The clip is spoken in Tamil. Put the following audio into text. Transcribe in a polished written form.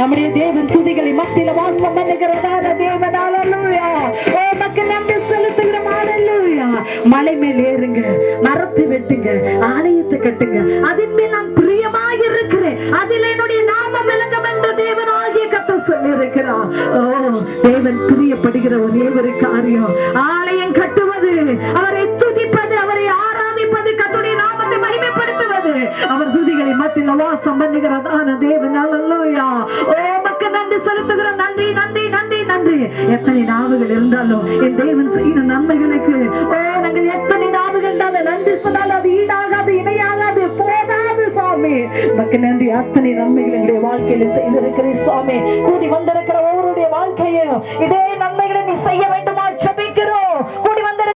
நம்முடைய தேவன் துதிகளை மத்தியில வாசம் பண்ணுகிறதான தேவன். ஹல்லேலூயா. உமக்கு நன்றி செலுத்துகிறோம். ஹல்லேலூயா. மலை மேல் ஏறுங்க, மரத்தை வெட்டுங்க, ஆலயத்தை கட்டுங்க, அதின் மேல் நான் பிரியமாக இருக்கிறேன், அதில் என்னுடைய நாமம் விளங்கும் என்று தேவனாகிய கர்த்தர் சொல்லி இருக்கிறார். ஓ, தேவன் பிரியப்படுகிற ஒரே ஒரு காரியம் ஆலயம் கட்டுவது, அவரை துதிப்பது, அவரை ஆராதிப்பது, கர்த்தருடைய நாமத்தை மகிமைப்படுத்துவது, அவர் துதிகளை மத்தியில வாசம் பண்ணுகிறதான தேவன். ஹல்லேலூயா. உமக்கு நன்றி செலுத்துகிறோம். நன்றி நன்றி நன்றி நன்றி. எத்தனை நாவுகள் இருந்தாலும் என் தேவன் செய்த நன்மைகளுக்கு நாங்கள் எத்தனை நாவுகள் இருந்தாலும் நன்றி சொன்னாலும் அது ஈடாகாது, இணையாகாது, போதாது சுவாமி. உமக்கு நன்றி. அத்தனை நன்மைகள் எங்களுடைய வாழ்க்கையில செய்திருக்கிறேன் சுவாமி. கூடி வந்திருக்கிற ஒவ்வொருடைய வாழ்க்கையும் இதே நன்மைகளை நீ செய்ய வேண்டும்